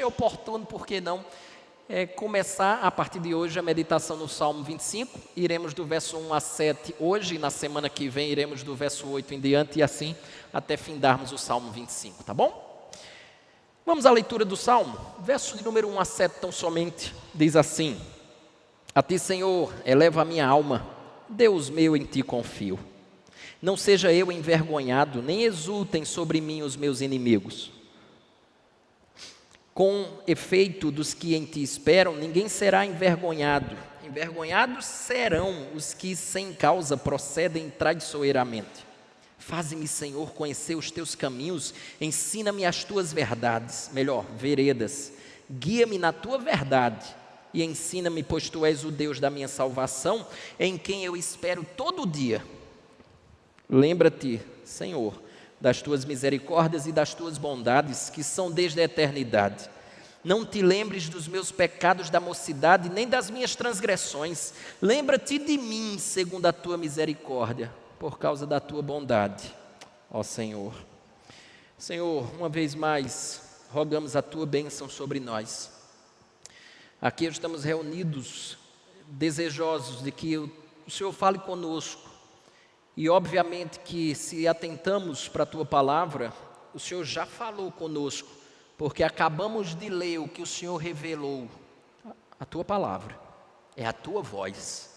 oportuno, por que não, começar a partir de hoje a meditação no Salmo 25. Iremos do verso 1 a 7 hoje, e na semana que vem iremos do verso 8 em diante, e assim até findarmos o Salmo 25, tá bom? Vamos à leitura do Salmo. Verso de número 1 a 7 tão somente, diz assim: A ti, Senhor, eleva a minha alma, Deus meu, em ti confio. Não seja eu envergonhado, nem exultem sobre mim os meus inimigos. Com efeito dos que em ti esperam, ninguém será envergonhado. Envergonhados serão os que sem causa procedem traiçoeiramente. Faze-me, Senhor, conhecer os teus caminhos, ensina-me as tuas verdades, melhor, veredas. Guia-me na tua verdade e ensina-me, pois tu és o Deus da minha salvação, em quem eu espero todo dia. Lembra-te, Senhor, das tuas misericórdias e das tuas bondades, que são desde a eternidade. Não te lembres dos meus pecados da mocidade, nem das minhas transgressões. Lembra-te de mim, segundo a tua misericórdia, por causa da tua bondade, ó Senhor. Senhor, uma vez mais, rogamos a tua bênção sobre nós. Aqui estamos reunidos, desejosos de que o Senhor fale conosco. E obviamente que se atentamos para a tua palavra, o Senhor já falou conosco, porque acabamos de ler o que o Senhor revelou. A tua palavra, é a tua voz.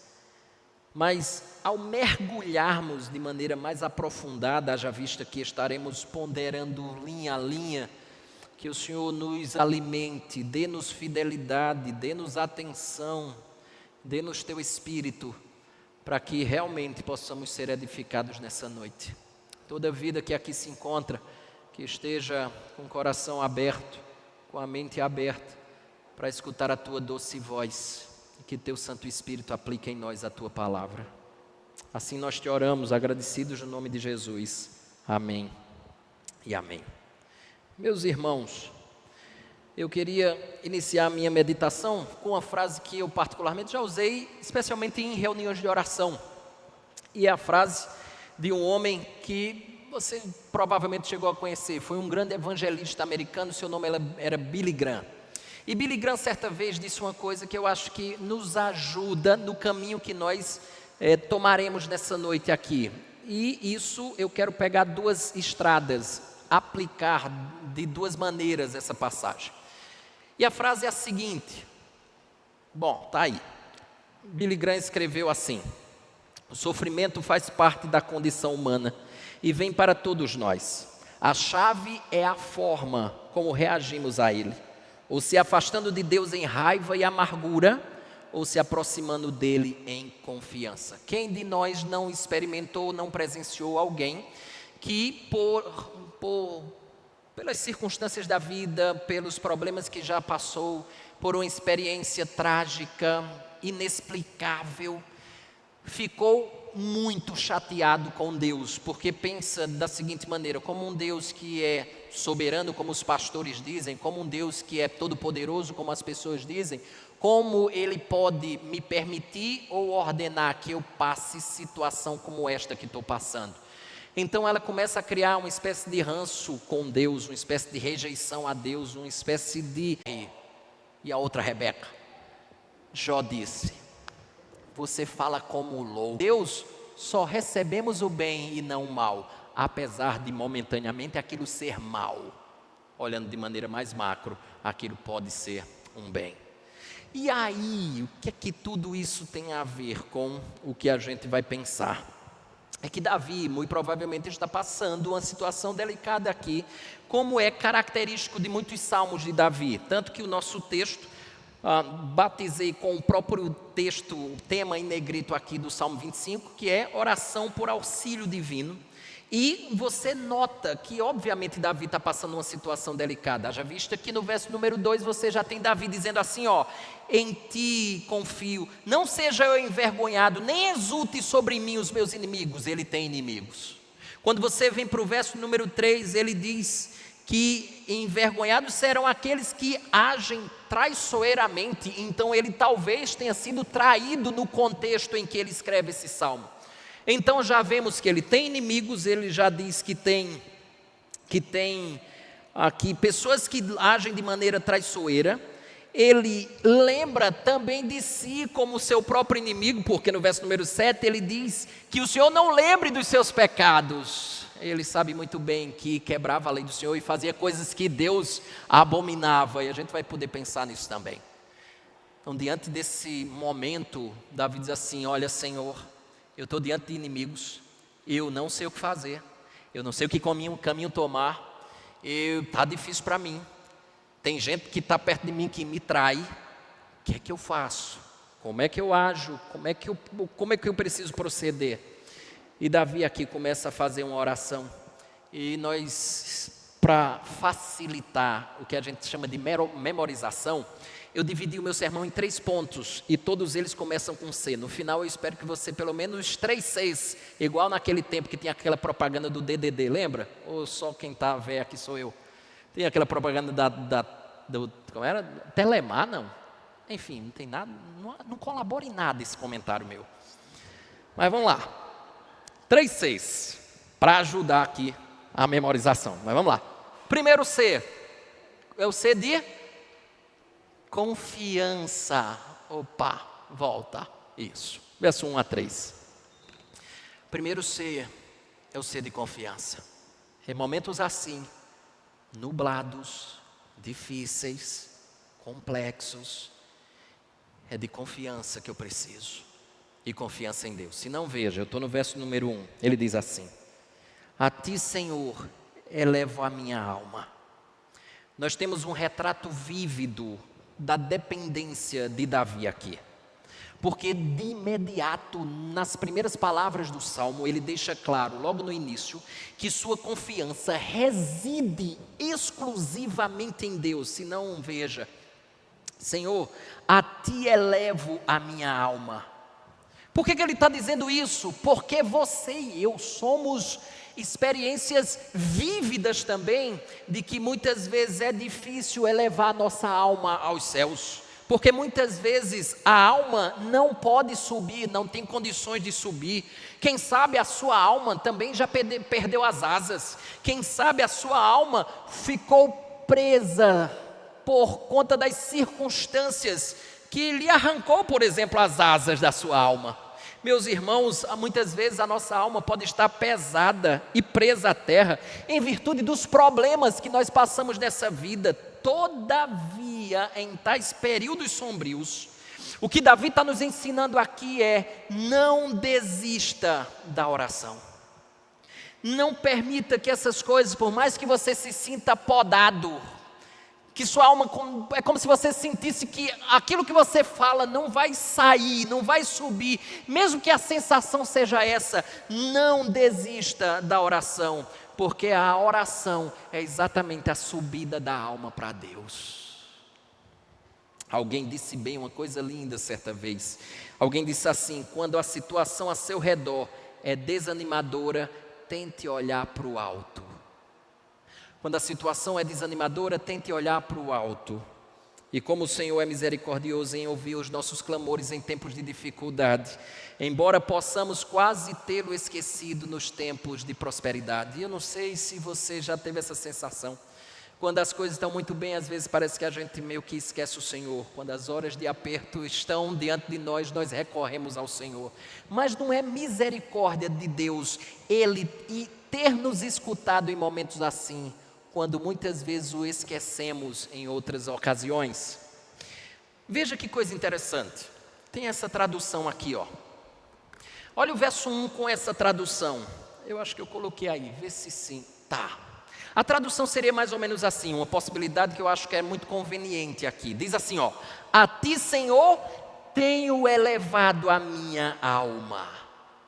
Mas ao mergulharmos de maneira mais aprofundada, haja vista que estaremos ponderando linha a linha, que o Senhor nos alimente, dê-nos fidelidade, dê-nos atenção, dê-nos teu Espírito, para que realmente possamos ser edificados nessa noite. Toda vida que aqui se encontra, que esteja com o coração aberto, com a mente aberta, para escutar a tua doce voz, e que teu Santo Espírito aplique em nós a tua palavra. Assim nós te oramos, agradecidos no nome de Jesus. Amém e amém. Meus irmãos, eu queria iniciar a minha meditação com uma frase que eu particularmente já usei, especialmente em reuniões de oração. E é a frase de um homem que você provavelmente chegou a conhecer. Foi um grande evangelista americano, seu nome era Billy Graham. E Billy Graham certa vez disse uma coisa que eu acho que nos ajuda no caminho que nós tomaremos nessa noite aqui. E isso eu quero pegar duas estradas, aplicar de duas maneiras essa passagem. E a frase é a seguinte, bom, tá aí. Billy Graham escreveu assim: o sofrimento faz parte da condição humana e vem para todos nós. A chave é a forma como reagimos a ele, ou se afastando de Deus em raiva e amargura, ou se aproximando dele em confiança. Quem de nós não experimentou, não presenciou alguém que pelas circunstâncias da vida, pelos problemas que já passou, por uma experiência trágica, inexplicável, ficou muito chateado com Deus, porque pensa da seguinte maneira: como um Deus que é soberano, como os pastores dizem, como um Deus que é todo-poderoso, como as pessoas dizem, como Ele pode me permitir ou ordenar que eu passe situação como esta que estou passando? Então ela começa a criar uma espécie de ranço com Deus, uma espécie de rejeição a Deus, uma espécie de... E a outra Rebeca, Jó disse: você fala como louco. Deus, só recebemos o bem e não o mal, apesar de momentaneamente aquilo ser mal. Olhando de maneira mais macro, aquilo pode ser um bem. E aí, o que é que tudo isso tem a ver com o que a gente vai pensar? É que Davi, muito provavelmente, está passando uma situação delicada aqui, como é característico de muitos salmos de Davi. Tanto que o nosso texto, batizei com o próprio texto, o tema em negrito aqui do Salmo 25, que é oração por auxílio divino. E você nota que, obviamente, Davi está passando uma situação delicada. Haja vista que no verso número 2 você já tem Davi dizendo assim, em ti confio, não seja eu envergonhado, nem exulte sobre mim os meus inimigos. Ele tem inimigos. Quando você vem para o verso número 3, ele diz que envergonhados serão aqueles que agem traiçoeiramente. Então ele talvez tenha sido traído no contexto em que ele escreve esse salmo. Então já vemos que ele tem inimigos, ele já diz que tem aqui, pessoas que agem de maneira traiçoeira, ele lembra também de si como seu próprio inimigo, porque no verso número 7 ele diz que o Senhor não lembre dos seus pecados. Ele sabe muito bem que quebrava a lei do Senhor e fazia coisas que Deus abominava, e a gente vai poder pensar nisso também. Então, diante desse momento, Davi diz assim: olha, Senhor, eu estou diante de inimigos, eu não sei o que fazer, eu não sei o que caminho tomar, está difícil para mim. Tem gente que está perto de mim que me trai. O que é que eu faço? Como é que eu ajo? Como é que eu preciso proceder? E Davi aqui começa a fazer uma oração. E nós, para facilitar o que a gente chama de memorização, eu dividi o meu sermão em 3 pontos, e todos eles começam com C. No final eu espero que você pelo menos 3 Cs, igual naquele tempo que tinha aquela propaganda do DDD, lembra? Ou só quem está velho aqui sou eu? Tem aquela propaganda como era? Telemar, não. Enfim, não tem nada, não colabora em nada esse comentário meu. Mas vamos lá. 3 Cs, para ajudar aqui a memorização. Mas vamos lá. Primeiro C, é o C de confiança. Opa, volta. Isso. Verso 1 a 3. Primeiro C é o C de confiança. Em momentos assim, nublados, difíceis, complexos, é de confiança que eu preciso, e confiança em Deus. Se não, veja, eu estou no verso número 1, ele diz assim: a ti, Senhor, elevo a minha alma. Nós temos um retrato vívido da dependência de Davi aqui, porque de imediato, nas primeiras palavras do Salmo, ele deixa claro, logo no início, que sua confiança reside exclusivamente em Deus. Se não, veja, Senhor, a ti elevo a minha alma. Por que ele está dizendo isso? Porque você e eu somos experiências vívidas também, de que muitas vezes é difícil elevar a nossa alma aos céus. Porque muitas vezes a alma não pode subir, não tem condições de subir. Quem sabe a sua alma também já perdeu as asas. Quem sabe a sua alma ficou presa por conta das circunstâncias que lhe arrancou, por exemplo, as asas da sua alma. Meus irmãos, muitas vezes a nossa alma pode estar pesada e presa à terra em virtude dos problemas que nós passamos nessa vida. Todavia, em tais períodos sombrios, o que Davi está nos ensinando aqui é: não desista da oração. Não permita que essas coisas, por mais que você se sinta podado, que sua alma, é como se você sentisse que aquilo que você fala não vai sair, não vai subir, mesmo que a sensação seja essa, não desista da oração, porque a oração é exatamente a subida da alma para Deus. Alguém disse bem uma coisa linda certa vez. Alguém disse assim: quando a situação a seu redor é desanimadora, tente olhar para o alto. Quando a situação é desanimadora, tente olhar para o alto. E como o Senhor é misericordioso em ouvir os nossos clamores em tempos de dificuldade, embora possamos quase tê-lo esquecido nos tempos de prosperidade. E eu não sei se você já teve essa sensação. Quando as coisas estão muito bem, às vezes parece que a gente meio que esquece o Senhor. Quando as horas de aperto estão diante de nós, nós recorremos ao Senhor. Mas não é misericórdia de Deus Ele ter nos escutado em momentos assim, quando muitas vezes o esquecemos em outras ocasiões. Veja que coisa interessante. Tem essa tradução aqui, ó. Olha o verso 1 com essa tradução. Eu acho que eu coloquei aí, vê se sim. Tá. A tradução seria mais ou menos assim, uma possibilidade que eu acho que é muito conveniente aqui. Diz assim, ó: a ti, Senhor, tenho elevado a minha alma.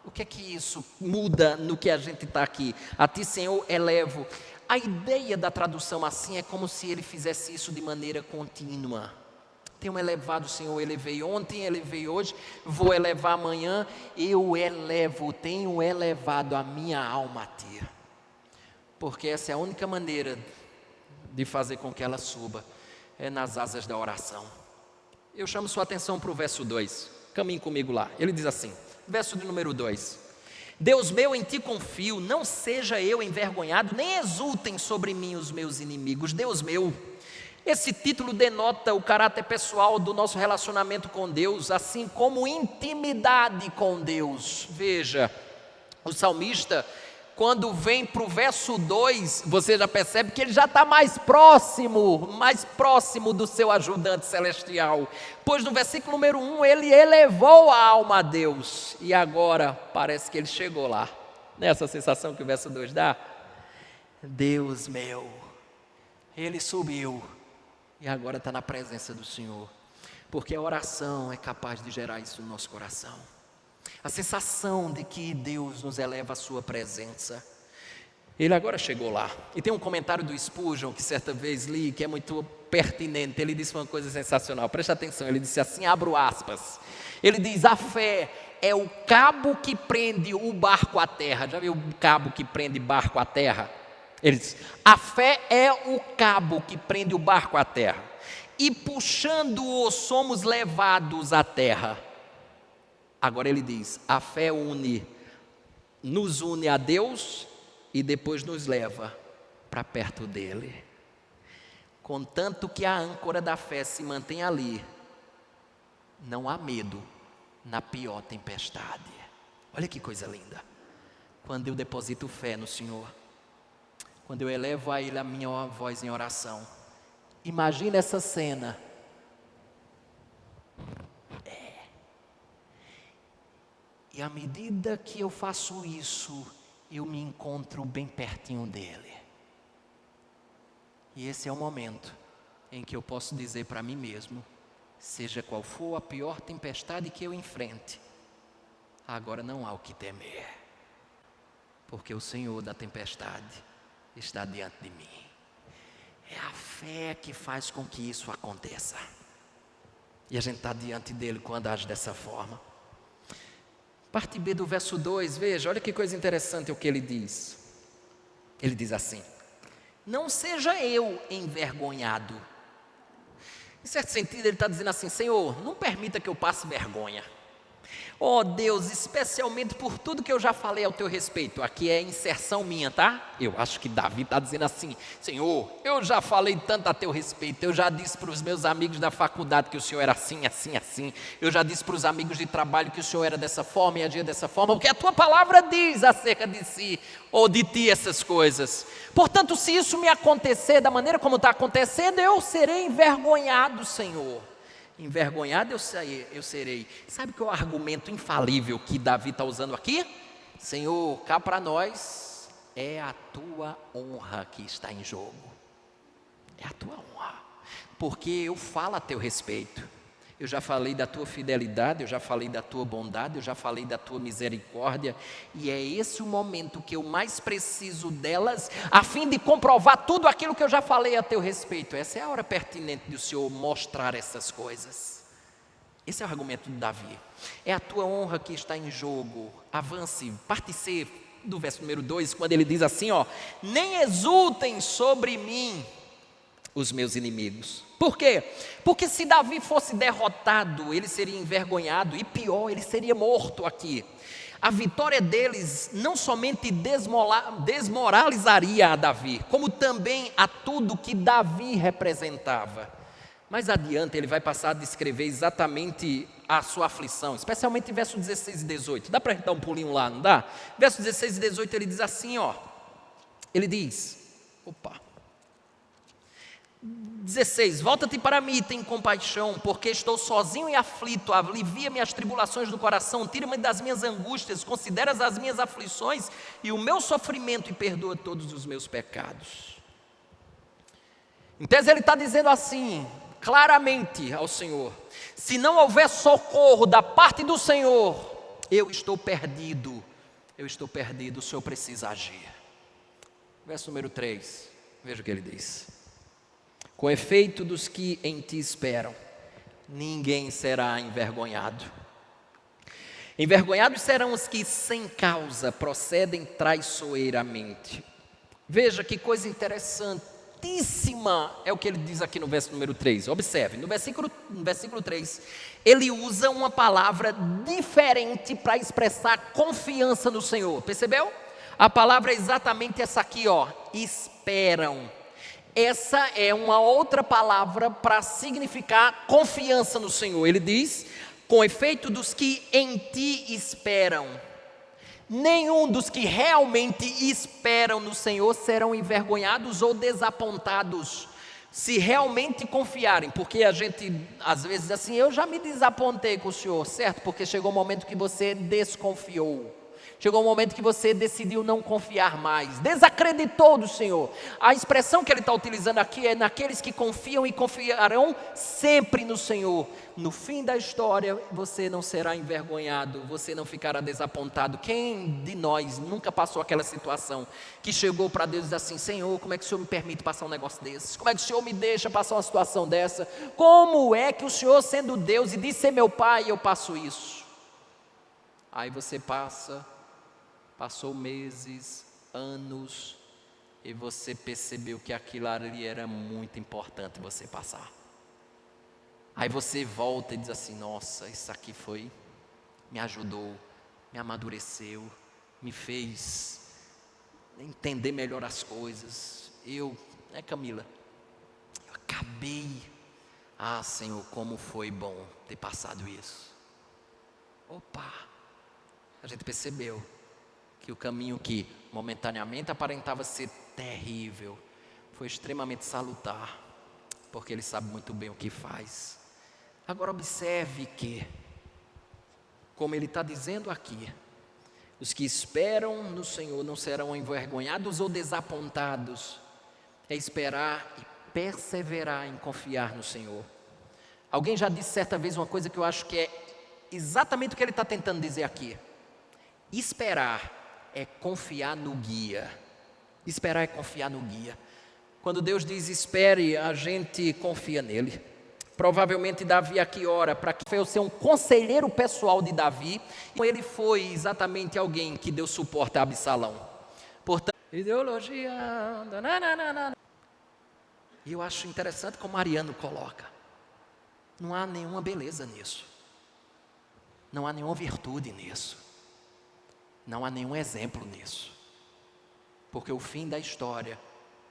O que é que isso muda no que a gente está aqui? A ti, Senhor, elevo. A ideia da tradução assim é como se ele fizesse isso de maneira contínua. Tenho elevado, Senhor, elevei ontem, elevei hoje, vou elevar amanhã. Eu elevo, tenho elevado a minha alma a ti. Porque essa é a única maneira de fazer com que ela suba, é nas asas da oração. Eu chamo sua atenção para o verso 2, caminhe comigo lá. Ele diz assim, verso de número 2: Deus meu, em ti confio, não seja eu envergonhado, nem exultem sobre mim os meus inimigos. Deus meu, esse título denota o caráter pessoal do nosso relacionamento com Deus, assim como intimidade com Deus. Veja, o salmista, quando vem para o verso 2, você já percebe que ele já está mais próximo do seu ajudante celestial. Pois no versículo número 1, ele elevou a alma a Deus, e agora parece que ele chegou lá. Nessa sensação que o verso 2 dá? Deus meu, ele subiu, e agora está na presença do Senhor, porque a oração é capaz de gerar isso no nosso coração. A sensação de que Deus nos eleva à sua presença. Ele agora chegou lá. E tem um comentário do Spurgeon, que certa vez li, que é muito pertinente. Ele disse uma coisa sensacional, presta atenção. Ele disse assim, abro aspas. Ele diz, a fé é o cabo que prende o barco à terra. Já viu o cabo que prende barco à terra? Ele diz, a fé é o cabo que prende o barco à terra. E puxando-o somos levados à terra. Agora ele diz, a fé nos une a Deus e depois nos leva para perto dele. Contanto que a âncora da fé se mantém ali, não há medo na pior tempestade. Olha que coisa linda. Quando eu deposito fé no Senhor, quando eu elevo a Ele a minha voz em oração, imagina essa cena. E à medida que eu faço isso, eu me encontro bem pertinho dele. E esse é o momento em que eu posso dizer para mim mesmo, seja qual for a pior tempestade que eu enfrente, agora não há o que temer, porque o Senhor da tempestade está diante de mim. É a fé que faz com que isso aconteça. E a gente está diante dele quando age dessa forma. Parte B do verso 2, veja, olha que coisa interessante o que ele diz. Ele diz assim, não seja eu envergonhado. Em certo sentido ele está dizendo assim, Senhor, não permita que eu passe vergonha. Oh Deus, especialmente por tudo que eu já falei ao teu respeito. Aqui é inserção minha, tá? Eu acho que Davi está dizendo assim, Senhor, eu já falei tanto a teu respeito. Eu já disse para os meus amigos da faculdade que o Senhor era assim, assim, assim. Eu já disse para os amigos de trabalho que o Senhor era dessa forma e agia dessa forma, porque a tua palavra diz acerca de si ou de ti essas coisas. Portanto, se isso me acontecer da maneira como está acontecendo, eu serei envergonhado, Senhor. Envergonhado eu serei. Sabe qual é o argumento infalível que Davi está usando aqui? Senhor, cá para nós é a tua honra que está em jogo. É a tua honra, porque eu falo a teu respeito. Eu já falei da tua fidelidade, eu já falei da tua bondade, eu já falei da tua misericórdia, e é esse o momento que eu mais preciso delas, a fim de comprovar tudo aquilo que eu já falei a teu respeito. Essa é a hora pertinente de o Senhor mostrar essas coisas. Esse é o argumento de Davi. É a tua honra que está em jogo. Avance, parte C do verso número 2, quando ele diz assim, ó, nem exultem sobre mim os meus inimigos. Por quê? Porque se Davi fosse derrotado, ele seria envergonhado, e pior, ele seria morto aqui. A vitória deles não somente desmoralizaria a Davi, como também a tudo que Davi representava. Mais adiante ele vai passar a descrever exatamente a sua aflição, especialmente em versos 16 e 18. Dá para a gente dar um pulinho lá, não dá? Versos 16 e 18 ele diz assim, ó. Ele diz, 16, volta-te para mim e tem compaixão, porque estou sozinho e aflito, alivia-me as tribulações do coração, tira-me das minhas angústias, consideras as minhas aflições e o meu sofrimento e perdoa todos os meus pecados. Em tese ele está dizendo assim, claramente ao Senhor, se não houver socorro da parte do Senhor, eu estou perdido, o Senhor precisa agir. Verso número 3, veja o que ele diz. Com efeito dos que em ti esperam, ninguém será envergonhado. Envergonhados serão os que sem causa procedem traiçoeiramente. Veja que coisa interessante Santíssima, é o que ele diz aqui no verso número 3. Observe, no versículo 3, ele usa uma palavra diferente para expressar confiança no Senhor. Percebeu? A palavra é exatamente essa aqui, ó, esperam. Essa é uma outra palavra para significar confiança no Senhor. Ele diz, com efeito dos que em ti esperam. Nenhum dos que realmente esperam no Senhor serão envergonhados ou desapontados, se realmente confiarem, porque a gente às vezes diz assim, eu já me desapontei com o Senhor, certo? Porque chegou um momento que você desconfiou. Chegou um momento que você decidiu não confiar mais, desacreditou do Senhor. A expressão que ele está utilizando aqui é naqueles que confiam e confiarão sempre no Senhor. No fim da história, você não será envergonhado, você não ficará desapontado. Quem de nós nunca passou aquela situação que chegou para Deus e disse assim, Senhor, como é que o Senhor me permite passar um negócio desse? Como é que o Senhor me deixa passar uma situação dessa? Como é que o Senhor, sendo Deus e diz ser meu Pai, eu passo isso? Aí você passou meses, anos, e você percebeu que aquilo ali era muito importante você passar. Aí você volta e diz assim, nossa, isso aqui me ajudou, me amadureceu, me fez entender melhor as coisas. Camila, eu acabei, Senhor, como foi bom ter passado isso. Opa, a gente percebeu que o caminho que momentaneamente aparentava ser terrível, foi extremamente salutar, porque ele sabe muito bem o que faz. Agora observe que, como ele está dizendo aqui, os que esperam no Senhor não serão envergonhados ou desapontados, é esperar e perseverar em confiar no Senhor. Alguém já disse certa vez uma coisa que eu acho que é exatamente o que ele está tentando dizer aqui. Esperar é confiar no guia. Esperar é confiar no guia. Quando Deus diz espere, a gente confia nele. Provavelmente Davi aqui ora para que eu ser um conselheiro pessoal de Davi. Ele foi exatamente alguém que deu suporte a Absalão. Portanto, ideologia. E eu acho interessante como Mariano coloca. Não há nenhuma beleza nisso. Não há nenhuma virtude nisso. Não há nenhum exemplo nisso, porque o fim da história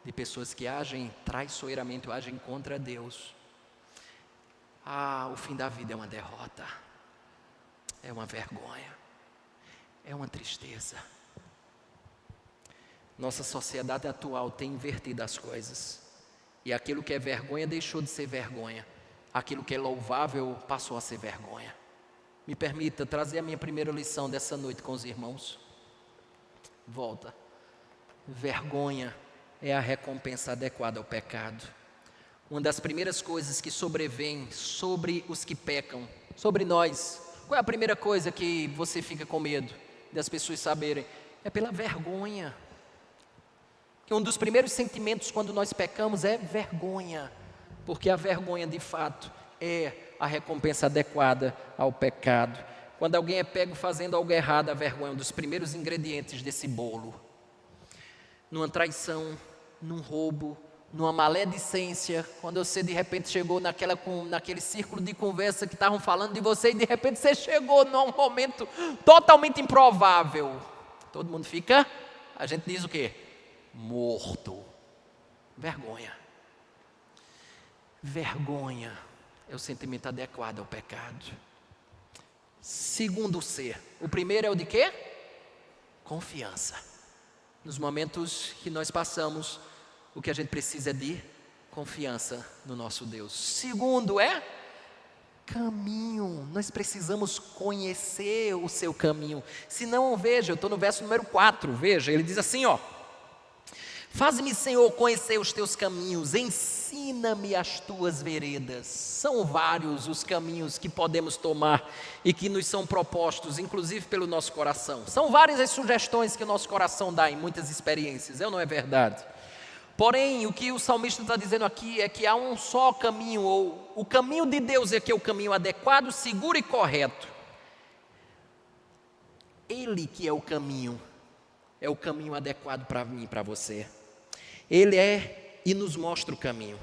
de pessoas que agem traiçoeiramente ou agem contra Deus, o fim da vida é uma derrota, é uma vergonha, é uma tristeza. Nossa sociedade atual tem invertido as coisas, e aquilo que é vergonha deixou de ser vergonha, aquilo que é louvável passou a ser vergonha. Me permita trazer a minha primeira lição dessa noite com os irmãos. Volta. Vergonha é a recompensa adequada ao pecado. Uma das primeiras coisas que sobrevém sobre os que pecam, sobre nós. Qual é a primeira coisa que você fica com medo das pessoas saberem? É pela vergonha. Que um dos primeiros sentimentos quando nós pecamos é vergonha. Porque a vergonha de fato é a recompensa adequada ao pecado. Quando alguém é pego fazendo algo errado, a vergonha é um dos primeiros ingredientes desse bolo. Numa traição, num roubo, numa maledicência, quando você de repente chegou naquele círculo de conversa que estavam falando de você e de repente você chegou num momento totalmente improvável. Todo mundo fica, a gente diz o quê? Morto. Vergonha. Vergonha é o sentimento adequado ao pecado. Segundo ser, o primeiro é o de quê? Confiança. Nos momentos que nós passamos, o que a gente precisa é de confiança no nosso Deus. Segundo é caminho. Nós precisamos conhecer o seu caminho. Se não, veja, eu estou no verso número 4, veja, ele diz assim, ó. Faz-me, Senhor, conhecer os teus caminhos, ensina-me as tuas veredas. São vários os caminhos que podemos tomar e que nos são propostos, inclusive pelo nosso coração. São várias as sugestões que o nosso coração dá em muitas experiências, não é verdade? Porém, o que o salmista está dizendo aqui é que há um só caminho, ou o caminho de Deus é que é o caminho adequado, seguro e correto. Ele que é o caminho adequado para mim e para você. Ele é e nos mostra o caminho.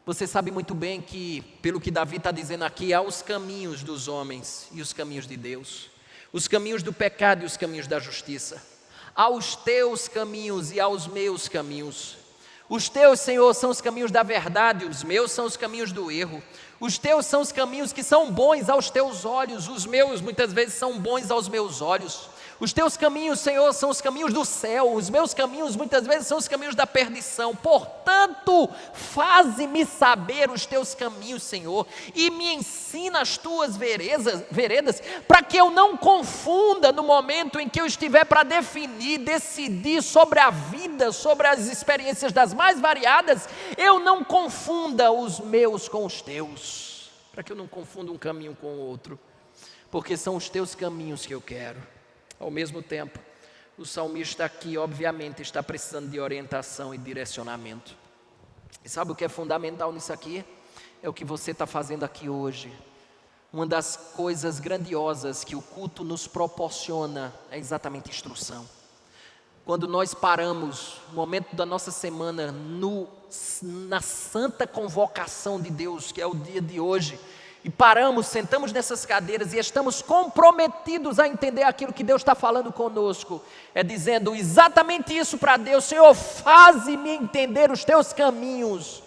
Você sabe muito bem que, pelo que Davi está dizendo aqui, há os caminhos dos homens e os caminhos de Deus, os caminhos do pecado e os caminhos da justiça. Há os teus caminhos e há os meus caminhos. Os teus, Senhor, são os caminhos da verdade, os meus são os caminhos do erro. Os teus são os caminhos que são bons aos teus olhos, os meus muitas vezes são bons aos meus olhos. Os teus caminhos, Senhor, são os caminhos do céu, os meus caminhos muitas vezes são os caminhos da perdição. Portanto, faze-me saber os teus caminhos, Senhor, e me ensina as tuas veredas, para que eu não confunda no momento em que eu estiver para decidir sobre a vida, sobre as experiências das mais variadas, eu não confunda os meus com os teus, para que eu não confunda um caminho com o outro, porque são os teus caminhos que eu quero. Ao mesmo tempo, o salmista aqui, obviamente, está precisando de orientação e direcionamento. E sabe o que é fundamental nisso aqui? É o que você está fazendo aqui hoje. Uma das coisas grandiosas que o culto nos proporciona é exatamente instrução. Quando nós paramos, no momento da nossa semana, na santa convocação de Deus, que é o dia de hoje, e paramos, sentamos nessas cadeiras e estamos comprometidos a entender aquilo que Deus está falando conosco, é dizendo exatamente isso para Deus: Senhor, faze-me entender os teus caminhos,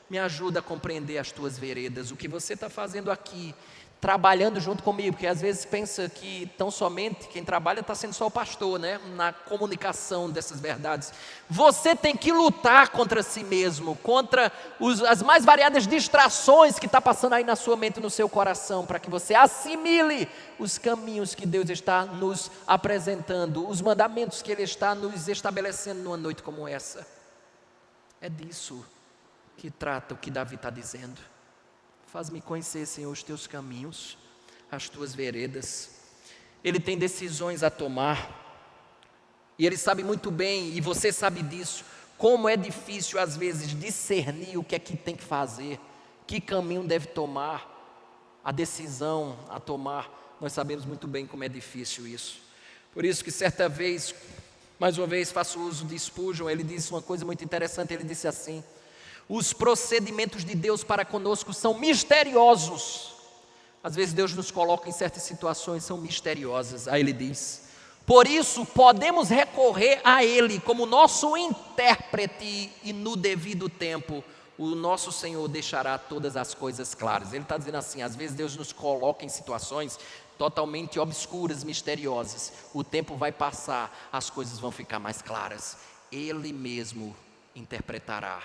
me ajuda a compreender as tuas veredas. O que você está fazendo aqui, trabalhando junto comigo, porque às vezes pensa que tão somente quem trabalha está sendo só o pastor, né? Na comunicação dessas verdades. Você tem que lutar contra si mesmo, contra as mais variadas distrações que está passando aí na sua mente e no seu coração, para que você assimile os caminhos que Deus está nos apresentando, os mandamentos que Ele está nos estabelecendo numa noite como essa. É disso que trata o que Davi está dizendo. Faz-me conhecer, Senhor, os teus caminhos, as tuas veredas. Ele tem decisões a tomar, e ele sabe muito bem, e você sabe disso, como é difícil às vezes discernir o que é que tem que fazer, que caminho deve tomar, a decisão a tomar. Nós sabemos muito bem como é difícil isso. Por isso que certa vez, mais uma vez faço uso de Spurgeon, ele disse uma coisa muito interessante, ele disse assim: os procedimentos de Deus para conosco são misteriosos. Às vezes Deus nos coloca em certas situações, são misteriosas. Aí ele diz: por isso podemos recorrer a Ele como nosso intérprete, e no devido tempo o nosso Senhor deixará todas as coisas claras. Ele está dizendo assim, às vezes Deus nos coloca em situações totalmente obscuras, misteriosas. O tempo vai passar, as coisas vão ficar mais claras. Ele mesmo interpretará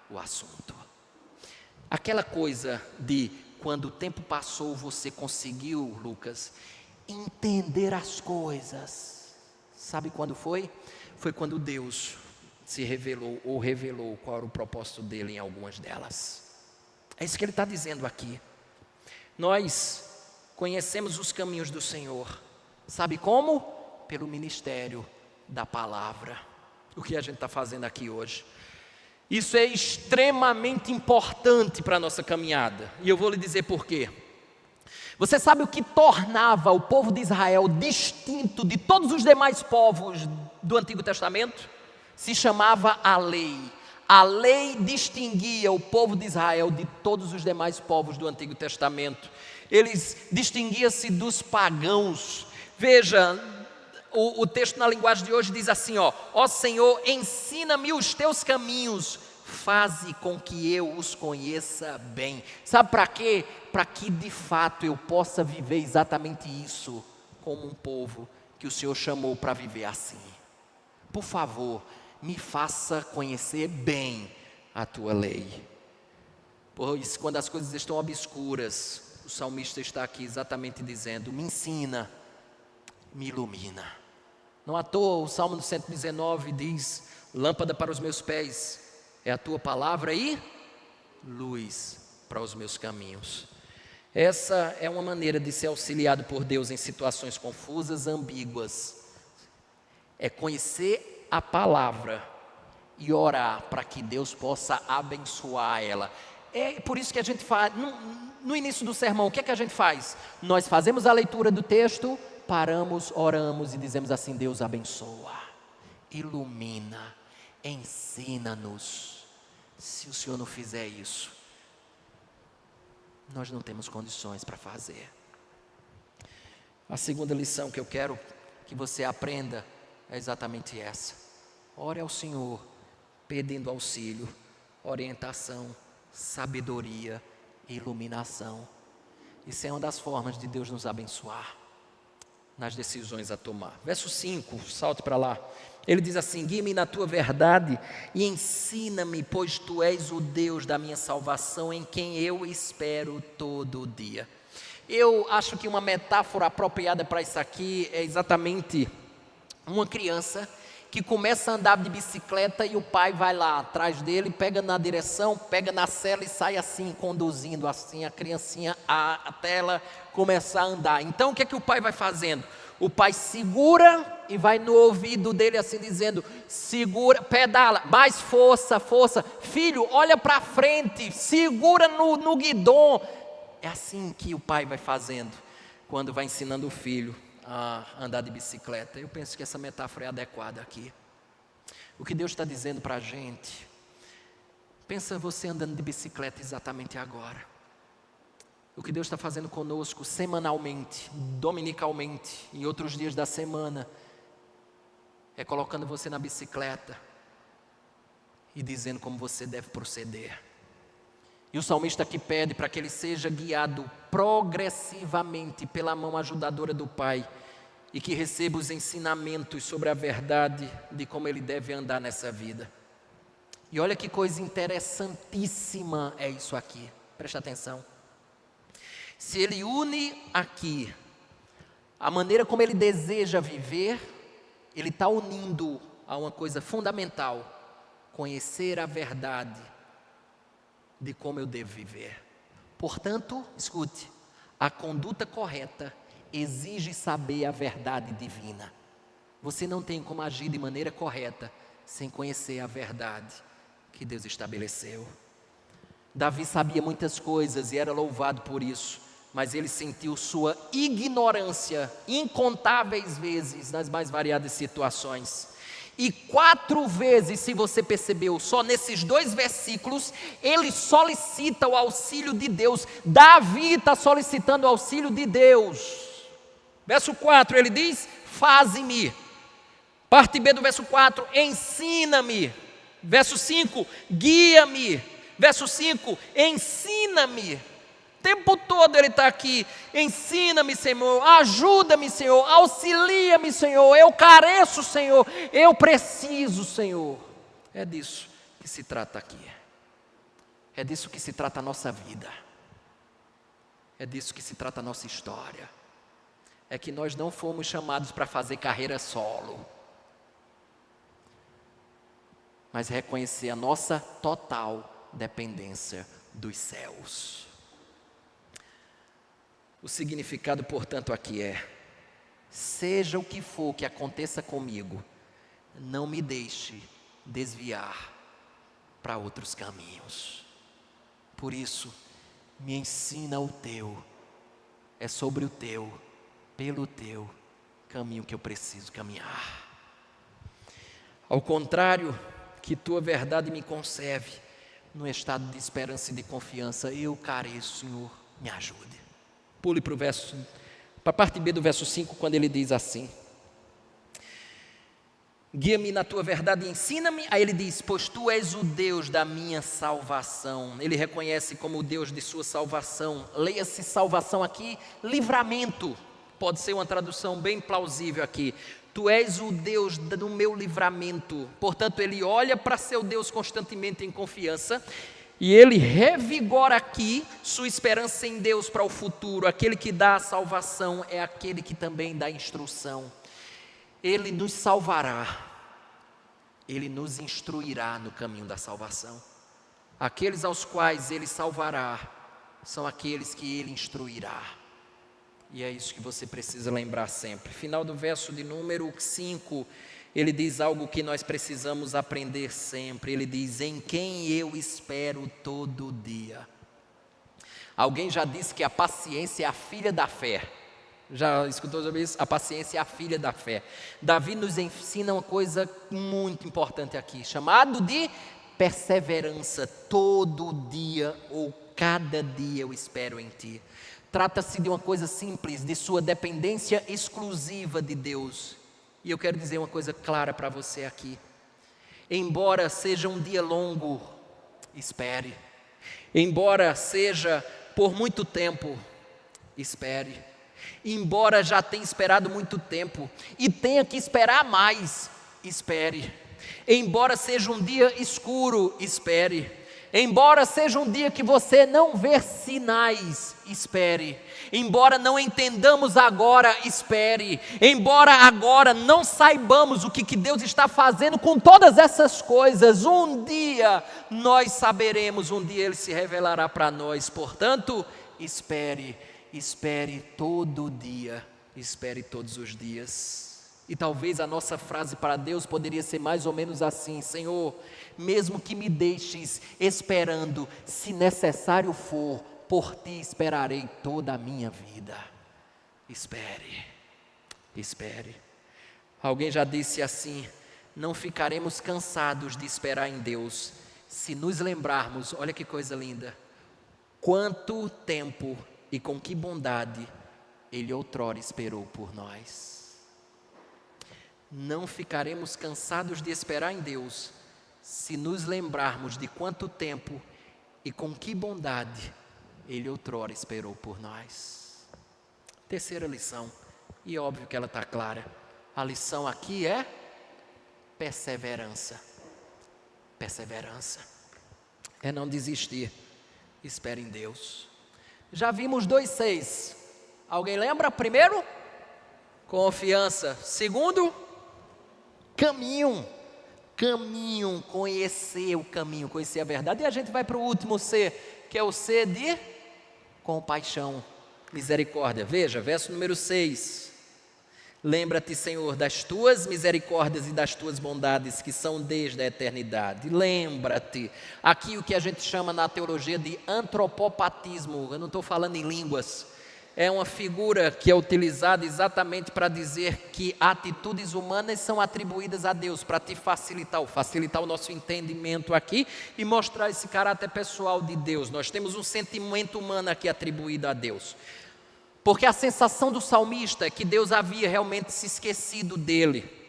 o assunto. Aquela coisa de quando o tempo passou, você conseguiu, Lucas, entender as coisas. Sabe quando foi? Foi quando Deus se revelou, ou revelou qual era o propósito dele em algumas delas. É isso que ele está dizendo aqui. Nós conhecemos os caminhos do Senhor. Sabe como? Pelo ministério da palavra. O que a gente está fazendo aqui hoje. Isso é extremamente importante para a nossa caminhada. E eu vou lhe dizer por quê. Você sabe o que tornava o povo de Israel distinto de todos os demais povos do Antigo Testamento? Se chamava a lei. A lei distinguia o povo de Israel de todos os demais povos do Antigo Testamento. Eles distinguiam-se dos pagãos. Veja, o texto na linguagem de hoje diz assim, ó Senhor, ensina-me os teus caminhos, faze com que eu os conheça bem. Sabe para quê? Para que de fato eu possa viver exatamente isso, como um povo que o Senhor chamou para viver assim. Por favor, me faça conhecer bem a tua lei. Pois quando as coisas estão obscuras, o salmista está aqui exatamente dizendo, me ensina, me ilumina. Não à toa o Salmo 119 diz, lâmpada para os meus pés é a tua palavra e luz para os meus caminhos. Essa é uma maneira de ser auxiliado por Deus em situações confusas, ambíguas. É conhecer a palavra e orar para que Deus possa abençoar ela. É por isso que a gente faz, no início do sermão, o que é que a gente faz? Nós fazemos a leitura do texto, paramos, oramos e dizemos assim, Deus abençoa, ilumina, ensina-nos. Se o Senhor não fizer isso, nós não temos condições para fazer. A segunda lição que eu quero que você aprenda é exatamente essa. Ore ao Senhor, pedindo auxílio, orientação, sabedoria e iluminação. Isso é uma das formas de Deus nos abençoar nas decisões a tomar. Verso 5, salte para lá. Ele diz assim: guia-me na tua verdade e ensina-me, pois tu és o Deus da minha salvação, em quem eu espero todo dia. Eu acho que uma metáfora apropriada para isso aqui é exatamente uma criança que começa a andar de bicicleta e o pai vai lá atrás dele, pega na direção, pega na sela e sai assim, conduzindo assim a criancinha até ela começar a andar. Então o que é que o pai vai fazendo? O pai segura e vai no ouvido dele assim dizendo: segura, pedala, mais força, força. Filho, olha para frente, segura no guidão. É assim que o pai vai fazendo quando vai ensinando o filho a andar de bicicleta. Eu penso que essa metáfora é adequada aqui. O que Deus está dizendo para a gente: pensa você andando de bicicleta exatamente agora. O que Deus está fazendo conosco semanalmente, dominicalmente, em outros dias da semana, é colocando você na bicicleta e dizendo como você deve proceder. E o salmista aqui pede para que ele seja guiado progressivamente pela mão ajudadora do Pai e que receba os ensinamentos sobre a verdade de como ele deve andar nessa vida. E olha que coisa interessantíssima é isso aqui, presta atenção. Se ele une aqui a maneira como ele deseja viver, ele está unindo a uma coisa fundamental: conhecer a verdade de como eu devo viver. Portanto, escute, a conduta correta exige saber a verdade divina. Você não tem como agir de maneira correta sem conhecer a verdade que Deus estabeleceu. Davi sabia muitas coisas e era louvado por isso, mas ele sentiu sua ignorância incontáveis vezes nas mais variadas situações. E 4 vezes, se você percebeu, só nesses 2 versículos, ele solicita o auxílio de Deus. Davi está solicitando o auxílio de Deus. Verso 4, ele diz: faze-me. Parte B do verso 4, ensina-me. Verso 5, guia-me. Verso 5, ensina-me. O tempo todo ele está aqui: ensina-me, Senhor, ajuda-me, Senhor, auxilia-me, Senhor, eu careço, Senhor, eu preciso, Senhor. É disso que se trata aqui. É disso que se trata a nossa vida. É disso que se trata a nossa história. É que nós não fomos chamados para fazer carreira solo, mas reconhecer a nossa total dependência dos céus. O significado, portanto, aqui é: seja o que for que aconteça comigo, não me deixe desviar para outros caminhos. Por isso, me ensina o teu, é sobre o teu, pelo teu caminho que eu preciso caminhar. Ao contrário, que tua verdade me conserve no estado de esperança e de confiança. Eu careço, Senhor, me ajude. Pule para a parte B do verso 5, quando ele diz assim: guia-me na tua verdade e ensina-me. Aí ele diz: pois tu és o Deus da minha salvação. Ele reconhece como o Deus de sua salvação. Leia-se salvação aqui, livramento. Pode ser uma tradução bem plausível aqui. Tu és o Deus do meu livramento. Portanto, ele olha para seu Deus constantemente em confiança. E ele revigora aqui sua esperança em Deus para o futuro. Aquele que dá a salvação é aquele que também dá a instrução. Ele nos salvará, ele nos instruirá no caminho da salvação. Aqueles aos quais ele salvará são aqueles que ele instruirá. E é isso que você precisa lembrar sempre. Final do verso de número 5, ele diz algo que nós precisamos aprender sempre. Ele diz: em quem eu espero todo dia. Alguém já disse que a paciência é a filha da fé. Já escutou sobre isso? A paciência é a filha da fé. Davi nos ensina uma coisa muito importante aqui, chamado de perseverança, todo dia ou cada dia eu espero em ti. Trata-se de uma coisa simples, de sua dependência exclusiva de Deus. E eu quero dizer uma coisa clara para você aqui. Embora seja um dia longo, espere. Embora seja por muito tempo, espere. Embora já tenha esperado muito tempo e tenha que esperar mais, espere. Embora seja um dia escuro, espere. Embora seja um dia que você não vê sinais, espere. Embora não entendamos agora, espere. Embora agora não saibamos o que Deus está fazendo com todas essas coisas, um dia nós saberemos, um dia Ele se revelará para nós. Portanto, espere, espere todo dia, espere todos os dias. E talvez a nossa frase para Deus poderia ser mais ou menos assim: Senhor, mesmo que me deixes esperando, se necessário for, por ti esperarei toda a minha vida. Espere, espere. Alguém já disse assim: não ficaremos cansados de esperar em Deus, se nos lembrarmos, olha que coisa linda, quanto tempo e com que bondade Ele outrora esperou por nós. Não ficaremos cansados de esperar em Deus, se nos lembrarmos de quanto tempo e com que bondade Ele outrora esperou por nós. Terceira lição, e óbvio que ela está clara, a lição aqui é perseverança. Perseverança é não desistir, espere em Deus. Já vimos 2,6, alguém lembra? Primeiro, confiança. Segundo, caminho, conhecer o caminho, conhecer a verdade. E a gente vai para o último C, que é o C de compaixão, misericórdia. Veja, verso número 6. Lembra-te, Senhor, das tuas misericórdias e das tuas bondades, que são desde a eternidade. Lembra-te. Aqui o que a gente chama na teologia de antropopatismo. Eu não estou falando em línguas. É uma figura que é utilizada exatamente para dizer que atitudes humanas são atribuídas a Deus, para te facilitar o nosso entendimento aqui e mostrar esse caráter pessoal de Deus. Nós temos um sentimento humano aqui atribuído a Deus. Porque a sensação do salmista é que Deus havia realmente se esquecido dele.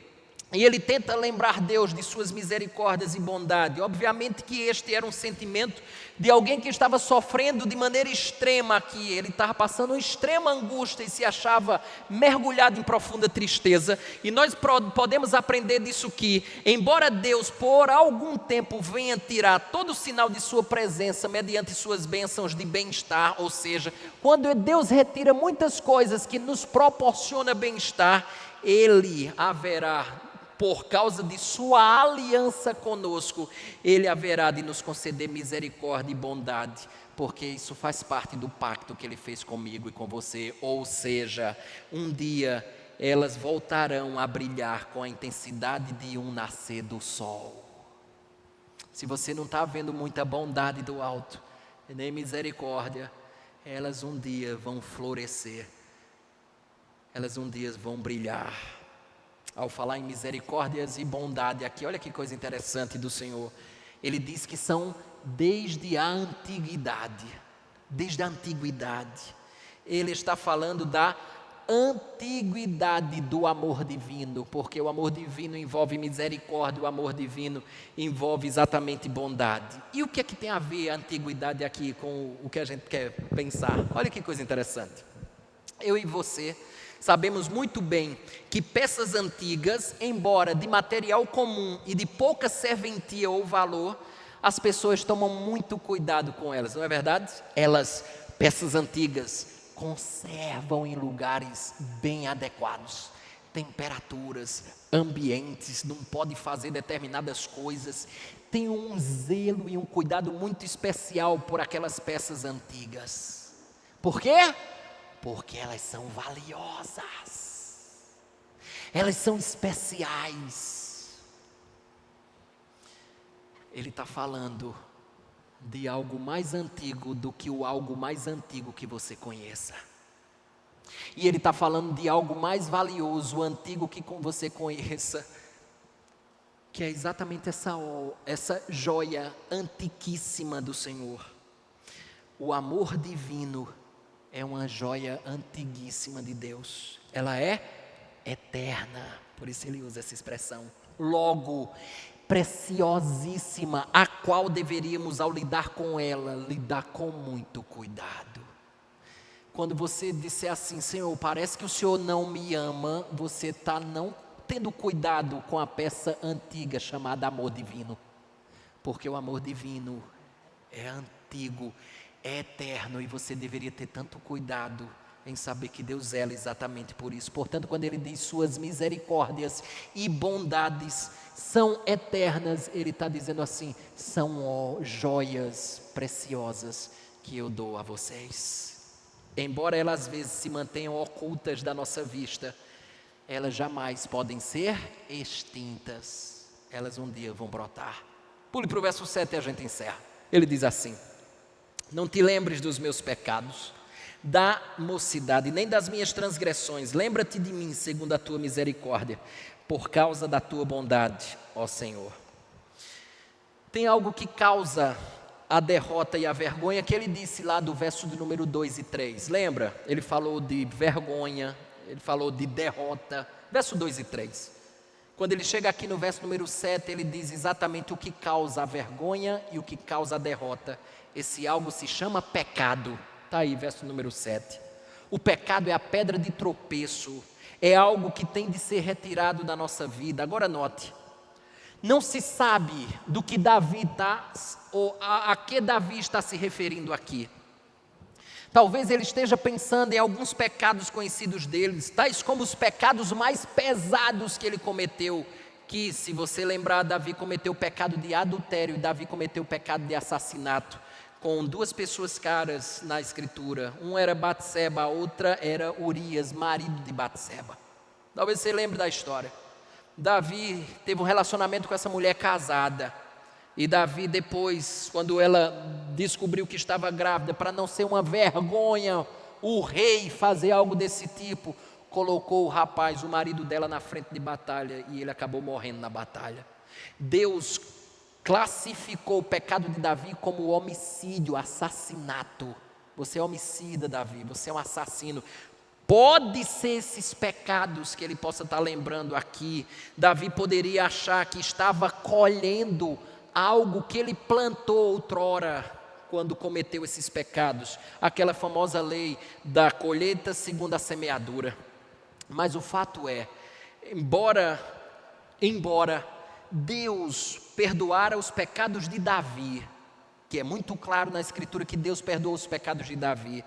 E ele tenta lembrar Deus de suas misericórdias e bondade. Obviamente que este era um sentimento de alguém que estava sofrendo de maneira extrema aqui. Ele estava passando uma extrema angústia e se achava mergulhado em profunda tristeza. E nós podemos aprender disso que, embora Deus por algum tempo venha tirar todo o sinal de sua presença mediante suas bênçãos de bem-estar, ou seja, quando Deus retira muitas coisas que nos proporciona bem-estar, Ele haverá, por causa de sua aliança conosco, Ele haverá de nos conceder misericórdia e bondade, porque isso faz parte do pacto que Ele fez comigo e com você. Ou seja, um dia elas voltarão a brilhar com a intensidade de um nascer do sol. Se você não está vendo muita bondade do alto, nem misericórdia, elas um dia vão florescer, elas um dia vão brilhar. Ao falar em misericórdias e bondade aqui, olha que coisa interessante do Senhor. Ele diz que são desde a antiguidade. Desde a antiguidade. Ele está falando da antiguidade do amor divino, porque o amor divino envolve misericórdia, o amor divino envolve exatamente bondade. E o que é que tem a ver a antiguidade aqui com o que a gente quer pensar? Olha que coisa interessante. Eu e você sabemos muito bem que peças antigas, embora de material comum e de pouca serventia ou valor, as pessoas tomam muito cuidado com elas, não é verdade? Peças antigas, conservam em lugares bem adequados, temperaturas, ambientes, não pode fazer determinadas coisas, tem um zelo e um cuidado muito especial por aquelas peças antigas. Por quê? Porque elas são valiosas, elas são especiais. Ele está falando de algo mais antigo do que o algo mais antigo que você conheça. E ele está falando de algo mais valioso, antigo que você conheça, que é exatamente essa joia antiquíssima do Senhor. O amor divino é uma joia antiguíssima de Deus. Ela é eterna, por isso ele usa essa expressão. Logo, preciosíssima, a qual deveríamos, ao lidar com ela, lidar com muito cuidado. Quando você disser assim, Senhor, parece que o Senhor não me ama, você está não tendo cuidado com a peça antiga chamada amor divino. Porque o amor divino é antigo, é eterno, e você deveria ter tanto cuidado em saber que Deus zela exatamente por isso. Portanto, quando ele diz suas misericórdias e bondades são eternas, ele está dizendo assim, são joias preciosas que eu dou a vocês. Embora elas às vezes se mantenham ocultas da nossa vista, elas jamais podem ser extintas. Elas um dia vão brotar. Pule para o verso 7 e a gente encerra. Ele diz assim: não te lembres dos meus pecados, da mocidade, nem das minhas transgressões. Lembra-te de mim segundo a tua misericórdia, por causa da tua bondade, ó Senhor. Tem algo que causa a derrota e a vergonha, que ele disse lá do verso de número 2 e 3. Lembra? Ele falou de vergonha, ele falou de derrota. Verso 2 e 3. Quando ele chega aqui no verso número 7, ele diz exatamente o que causa a vergonha e o que causa a derrota. Esse algo se chama pecado. Está aí, verso número 7. O pecado é a pedra de tropeço, é algo que tem de ser retirado da nossa vida. Agora note, não se sabe do que Davi está, ou a que Davi está se referindo aqui. Talvez ele esteja pensando em alguns pecados conhecidos deles, tais como os pecados mais pesados que ele cometeu, que, se você lembrar, Davi cometeu o pecado de adultério, e Davi cometeu o pecado de assassinato, com duas pessoas caras na escritura. Um era Batseba, a outra era Urias, marido de Batseba. Talvez você lembre da história. Davi teve um relacionamento com essa mulher casada, e Davi depois, quando ela descobriu que estava grávida, para não ser uma vergonha o rei fazer algo desse tipo, colocou o rapaz, o marido dela, na frente de batalha, e ele acabou morrendo na batalha. Deus classificou o pecado de Davi como homicídio, assassinato. Você é homicida, Davi, você é um assassino. Pode ser esses pecados que ele possa estar lembrando aqui. Davi poderia achar que estava colhendo algo que ele plantou outrora, quando cometeu esses pecados. Aquela famosa lei da colheita segundo a semeadura. Mas o fato é, embora Deus perdoara os pecados de Davi, que é muito claro na escritura que Deus perdoou os pecados de Davi,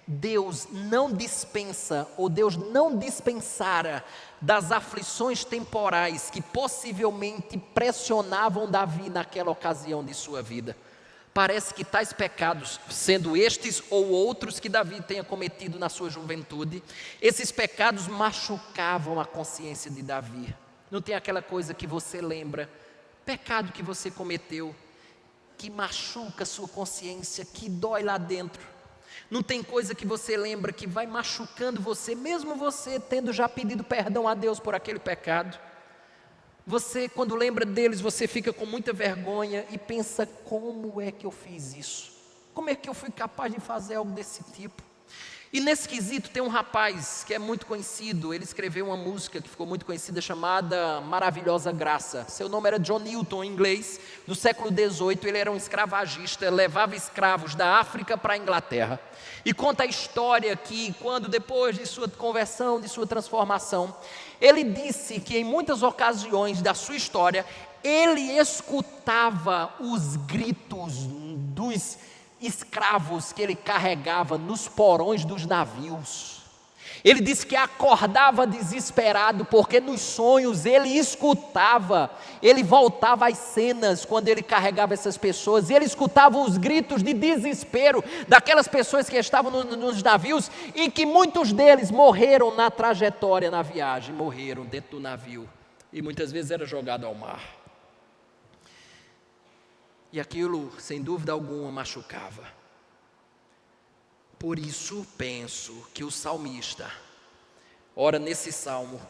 Deus não dispensa, ou Deus não dispensara das aflições temporais que possivelmente pressionavam Davi naquela ocasião de sua vida. Parece que tais pecados, sendo estes ou outros que Davi tenha cometido na sua juventude, esses pecados machucavam a consciência de Davi. Não tem aquela coisa que você lembra, pecado que você cometeu, que machuca a sua consciência, que dói lá dentro. Não tem coisa que você lembra que vai machucando você, mesmo você tendo já pedido perdão a Deus por aquele pecado. Você, quando lembra deles, você fica com muita vergonha e pensa, como é que eu fiz isso? Como é que eu fui capaz de fazer algo desse tipo? E nesse quesito tem um rapaz que é muito conhecido, ele escreveu uma música que ficou muito conhecida chamada Maravilhosa Graça. Seu nome era John Newton, em inglês, do século XVIII. Ele era um escravagista, levava escravos da África para a Inglaterra. E conta a história que quando depois de sua conversão, de sua transformação, ele disse que em muitas ocasiões da sua história, ele escutava os gritos dos escravos que ele carregava nos porões dos navios. Ele disse que acordava desesperado, porque nos sonhos ele escutava, ele voltava às cenas quando ele carregava essas pessoas, e ele escutava os gritos de desespero daquelas pessoas que estavam nos navios, e que muitos deles morreram na trajetória, na viagem, morreram dentro do navio, e muitas vezes era jogado ao mar. E aquilo, sem dúvida alguma, machucava. Por isso penso que o salmista ora nesse salmo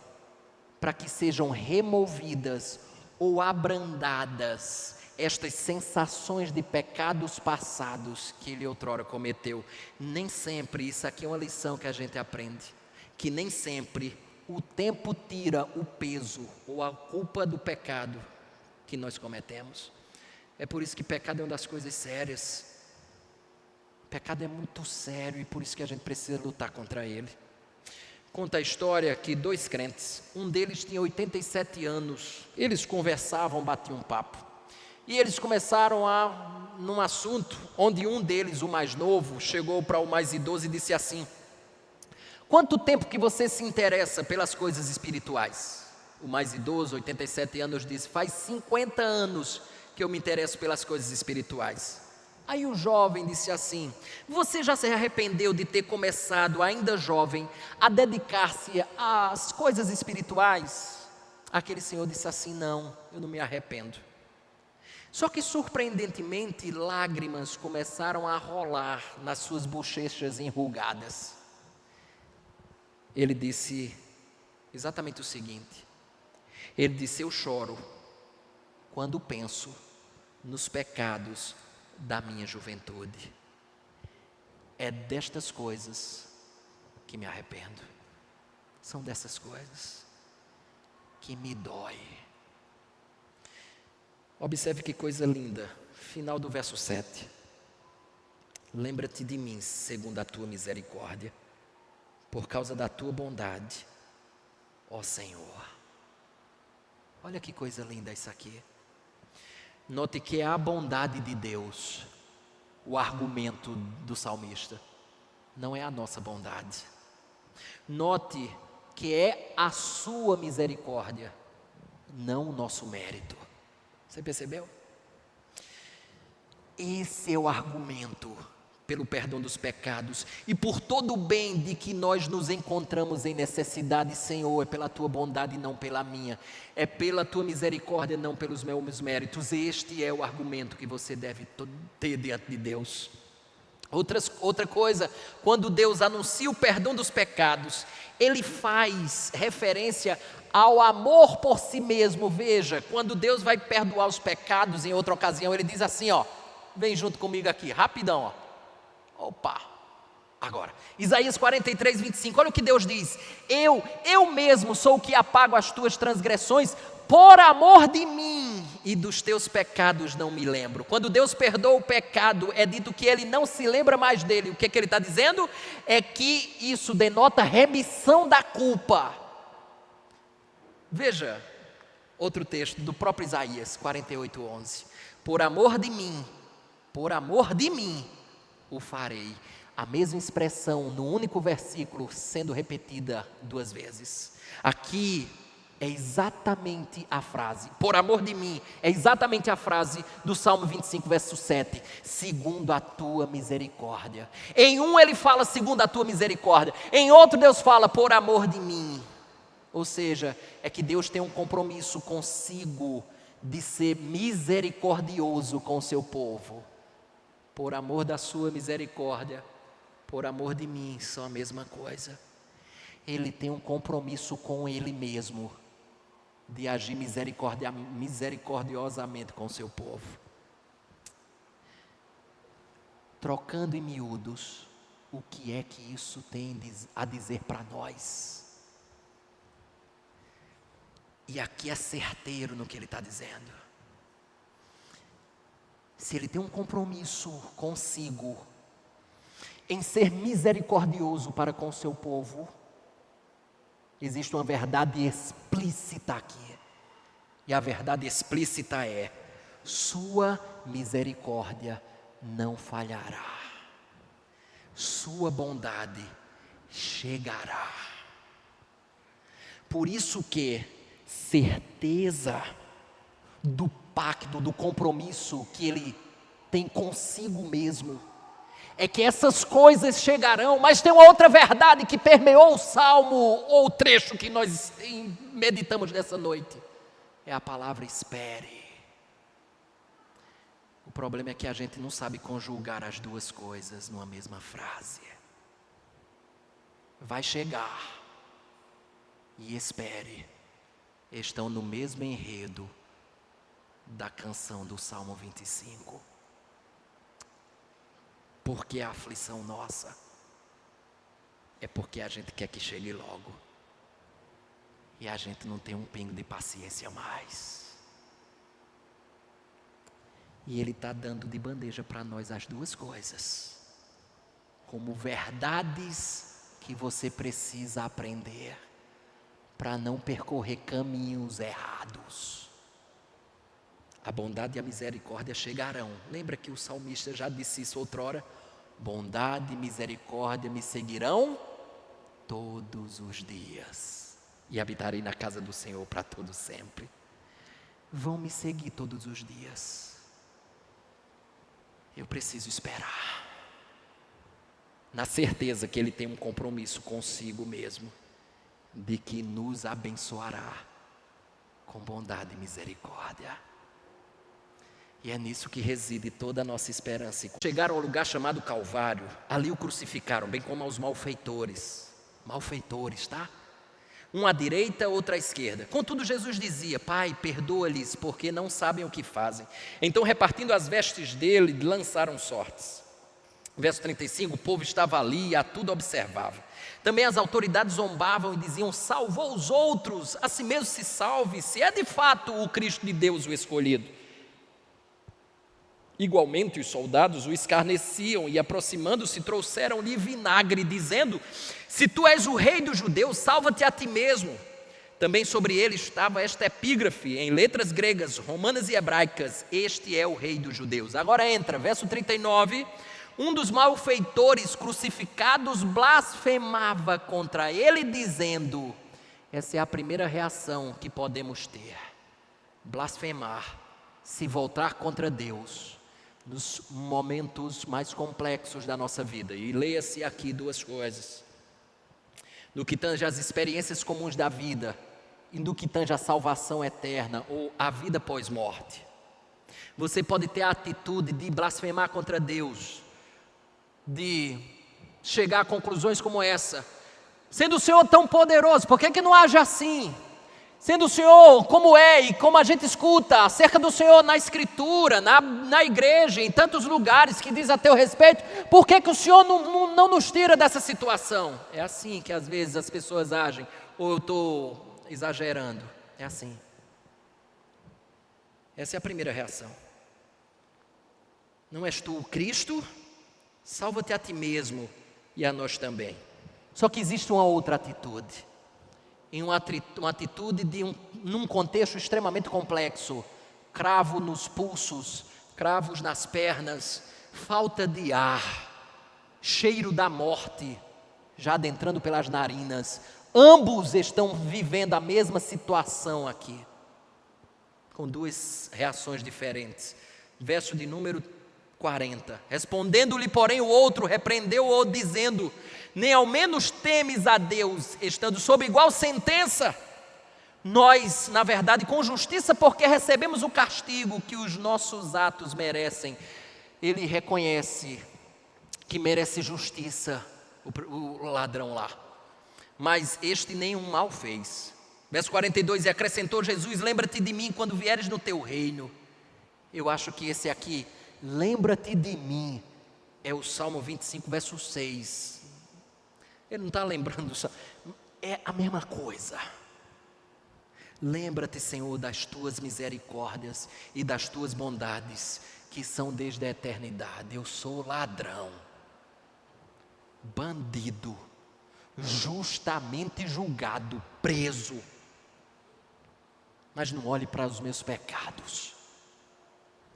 para que sejam removidas ou abrandadas estas sensações de pecados passados que ele outrora cometeu. Nem sempre, isso aqui é uma lição que a gente aprende, que nem sempre o tempo tira o peso ou a culpa do pecado que nós cometemos. É por isso que pecado é uma das coisas sérias. Pecado é muito sério e por isso que a gente precisa lutar contra ele. Conta a história que 2 crentes, um deles tinha 87 anos, eles conversavam, batiam um papo. E eles começaram num assunto onde um deles, o mais novo, chegou para o mais idoso e disse assim: quanto tempo que você se interessa pelas coisas espirituais? O mais idoso, 87 anos, disse: faz 50 anos que eu me interesso pelas coisas espirituais. Aí o jovem disse assim: você já se arrependeu de ter começado, ainda jovem, a dedicar-se às coisas espirituais? Aquele senhor disse assim: não, eu não me arrependo. Só que surpreendentemente, lágrimas começaram a rolar nas suas bochechas enrugadas. Ele disse exatamente o seguinte, ele disse: eu choro quando penso nos pecados da minha juventude. É destas coisas que me arrependo. São dessas coisas que me dói. Observe que coisa linda, final do verso 7. Lembra-te de mim segundo a tua misericórdia, por causa da tua bondade, ó Senhor. Olha que coisa linda isso aqui. Note que é a bondade de Deus o argumento do salmista, não é a nossa bondade. Note que é a sua misericórdia, não o nosso mérito. Você percebeu? Esse é o argumento pelo perdão dos pecados e por todo o bem de que nós nos encontramos em necessidade. Senhor, é pela tua bondade e não pela minha, é pela tua misericórdia, não pelos meus méritos. Este é o argumento que você deve ter diante de Deus. Outra coisa, quando Deus anuncia o perdão dos pecados, Ele faz referência ao amor por si mesmo. Veja, quando Deus vai perdoar os pecados, em outra ocasião, Ele diz assim, ó, vem junto comigo aqui, rapidão, ó. Opa, agora, Isaías 43, 25, olha o que Deus diz: eu mesmo sou o que apago as tuas transgressões, por amor de mim, e dos teus pecados não me lembro. Quando Deus perdoa o pecado, é dito que Ele não se lembra mais dele. O que Ele está dizendo? É que isso denota remissão da culpa. Veja, outro texto do próprio Isaías 48, 11, por amor de mim, o farei. A mesma expressão no único versículo sendo repetida 2 vezes. Aqui é exatamente a frase, por amor de mim, é exatamente a frase do Salmo 25, verso 7, segundo a tua misericórdia. Em um ele fala segundo a tua misericórdia, em outro Deus fala por amor de mim. Ou seja, é que Deus tem um compromisso consigo de ser misericordioso com o seu povo. Por amor da sua misericórdia, por amor de mim, são a mesma coisa. Ele tem um compromisso com Ele mesmo, de agir misericordiosamente com o seu povo. Trocando em miúdos, o que é que isso tem a dizer para nós? E aqui é certeiro no que ele está dizendo. Se ele tem um compromisso consigo em ser misericordioso para com o seu povo, existe uma verdade explícita aqui. E a verdade explícita é: sua misericórdia não falhará, sua bondade chegará. Por isso que certeza do pacto, do compromisso que ele tem consigo mesmo, é que essas coisas chegarão. Mas tem uma outra verdade que permeou o salmo, ou o trecho que nós meditamos nessa noite, é a palavra espere. O problema é que a gente não sabe conjugar as duas coisas numa mesma frase. Vai chegar e espere, estão no mesmo enredo da canção do Salmo 25. Porque a aflição nossa é porque a gente quer que chegue logo. E a gente não tem um pingo de paciência mais. E Ele está dando de bandeja para nós as duas coisas, como verdades que você precisa aprender para não percorrer caminhos errados. A bondade e a misericórdia chegarão. Lembra que o salmista já disse isso outrora? Bondade e misericórdia me seguirão todos os dias, e habitarei na casa do Senhor para todo sempre. Vão me seguir todos os dias. Eu preciso esperar, na certeza que Ele tem um compromisso consigo mesmo, de que nos abençoará com bondade e misericórdia. E é nisso que reside toda a nossa esperança. Chegaram ao lugar chamado Calvário, ali o crucificaram, bem como aos malfeitores. Malfeitores, tá? Um à direita, outro à esquerda. Contudo, Jesus dizia: Pai, perdoa-lhes, porque não sabem o que fazem. Então, repartindo as vestes dele, lançaram sortes. Verso 35, o povo estava ali e a tudo observava. Também as autoridades zombavam e diziam: salvou os outros, a si mesmo se salve, se é de fato o Cristo de Deus o escolhido. Igualmente os soldados o escarneciam e, aproximando-se, trouxeram-lhe vinagre, dizendo: se tu és o rei dos judeus, salva-te a ti mesmo. Também sobre ele estava esta epígrafe, em letras gregas, romanas e hebraicas: este é o rei dos judeus. Agora entra, verso 39, um dos malfeitores crucificados blasfemava contra ele, dizendo, essa é a primeira reação que podemos ter: blasfemar, se voltar contra Deus, nos momentos mais complexos da nossa vida. E leia-se aqui duas coisas: no que tange as experiências comuns da vida, e no que tange a salvação eterna, ou a vida pós-morte. Você pode ter a atitude de blasfemar contra Deus, de chegar a conclusões como essa: sendo o Senhor tão poderoso, por que não age assim? Sendo o Senhor como é e como a gente escuta acerca do Senhor na Escritura, na igreja, em tantos lugares que diz a teu respeito, por que o Senhor não nos tira dessa situação? É assim que às vezes as pessoas agem, ou eu estou exagerando? É assim. Essa é a primeira reação. Não és tu o Cristo? Salva-te a ti mesmo e a nós também. Só que existe uma outra atitude. Em uma atitude num contexto extremamente complexo: cravo nos pulsos, cravos nas pernas, falta de ar, cheiro da morte já adentrando pelas narinas. Ambos estão vivendo a mesma situação aqui, com duas reações diferentes. Verso de número 40, respondendo-lhe porém o outro, repreendeu-o dizendo: nem ao menos temes a Deus, estando sob igual sentença? Nós, na verdade, com justiça, porque recebemos o castigo que os nossos atos merecem. Ele reconhece que merece justiça, o ladrão lá, mas este nenhum mal fez. Verso 42, e acrescentou Jesus: lembra-te de mim quando vieres no teu reino. Eu acho que esse aqui, lembra-te de mim, é o Salmo 25, verso 6. Ele não está lembrando só, é a mesma coisa. Lembra-te, Senhor, das tuas misericórdias e das tuas bondades, que são desde a eternidade. Eu sou ladrão, bandido, justamente julgado, preso, mas não olhe para os meus pecados.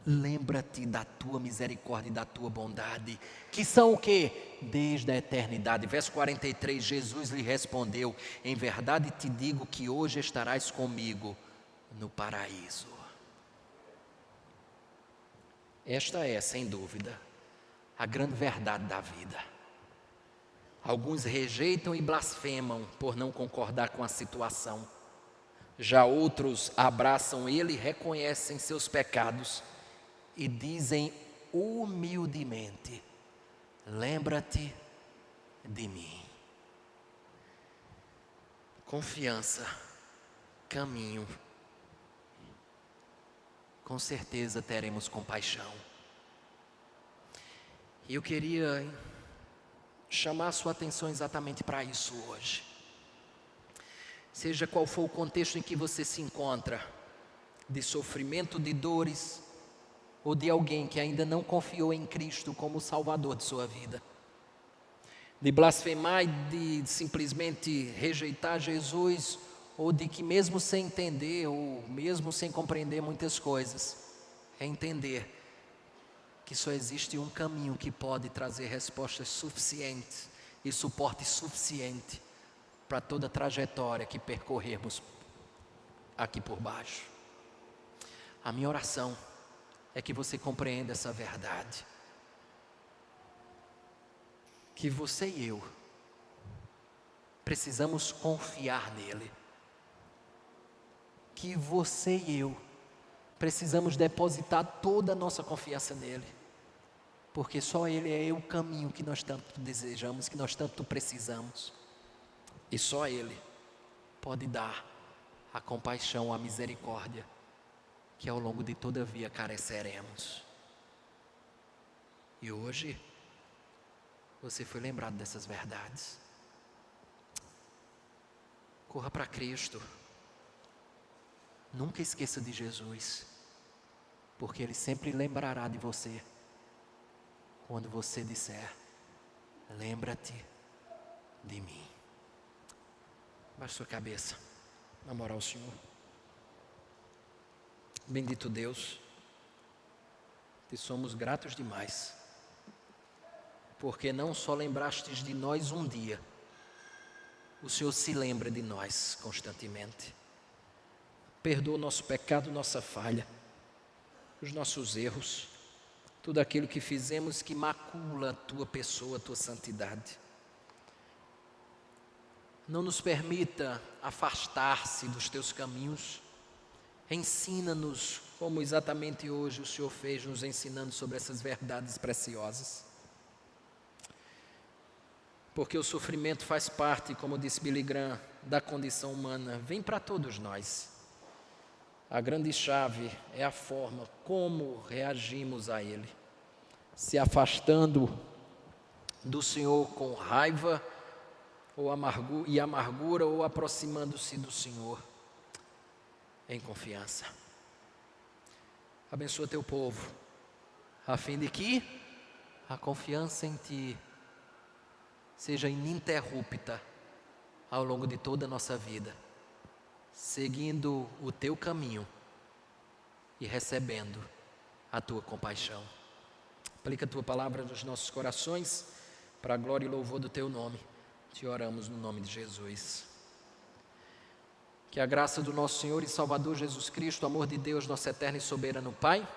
Lembra-te da tua misericórdia e da tua bondade, que são o quê? Desde a eternidade. Verso 43, Jesus lhe respondeu: em verdade te digo que hoje estarás comigo no paraíso. Esta é, sem dúvida, a grande verdade da vida. Alguns rejeitam e blasfemam por não concordar com a situação. Já outros abraçam Ele, reconhecem seus pecados e dizem humildemente: lembra-te de mim. Confiança, caminho, com certeza teremos compaixão. E eu queria chamar a sua atenção exatamente para isso hoje. Seja qual for o contexto em que você se encontra, de sofrimento, de dores, ou de alguém que ainda não confiou em Cristo como o Salvador de sua vida, de blasfemar e de simplesmente rejeitar Jesus, ou de que mesmo sem entender, ou mesmo sem compreender muitas coisas, é entender que só existe um caminho que pode trazer respostas suficientes e suporte suficiente para toda a trajetória que percorrermos aqui por baixo. A minha oração é que você compreenda essa verdade, que você e eu precisamos confiar nele, que você e eu precisamos depositar toda a nossa confiança nele, porque só ele é o caminho que nós tanto desejamos, que nós tanto precisamos, e só ele pode dar a compaixão, a misericórdia que ao longo de toda a via careceremos. E hoje você foi lembrado dessas verdades. Corra para Cristo. Nunca esqueça de Jesus, porque Ele sempre lembrará de você quando você disser: lembra-te de mim. Baixe sua cabeça, na moral, ao Senhor. Bendito Deus, te somos gratos demais, porque não só lembrastes de nós um dia, o Senhor se lembra de nós constantemente. Perdoa o nosso pecado, nossa falha, os nossos erros, tudo aquilo que fizemos que macula a tua pessoa, a tua santidade. Não nos permita afastar-se dos teus caminhos. Ensina-nos, como exatamente hoje o Senhor fez, nos ensinando sobre essas verdades preciosas. Porque o sofrimento faz parte, como disse Billy Graham, da condição humana. Vem para todos nós. A grande chave é a forma como reagimos a ele. Se afastando do Senhor com raiva ou amargura, ou aproximando-se do Senhor em confiança. Abençoa teu povo, a fim de que a confiança em Ti seja ininterrupta ao longo de toda a nossa vida, seguindo o Teu caminho e recebendo a Tua compaixão. Aplica a Tua palavra nos nossos corações, para a glória e louvor do Teu nome. Te oramos no nome de Jesus. Que a graça do nosso Senhor e Salvador Jesus Cristo, o amor de Deus, nosso eterno e soberano Pai,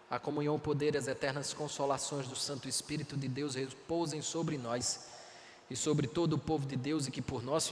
a comunhão, o poder e as eternas consolações do Santo Espírito de Deus repousem sobre nós e sobre todo o povo de Deus, e que por nosso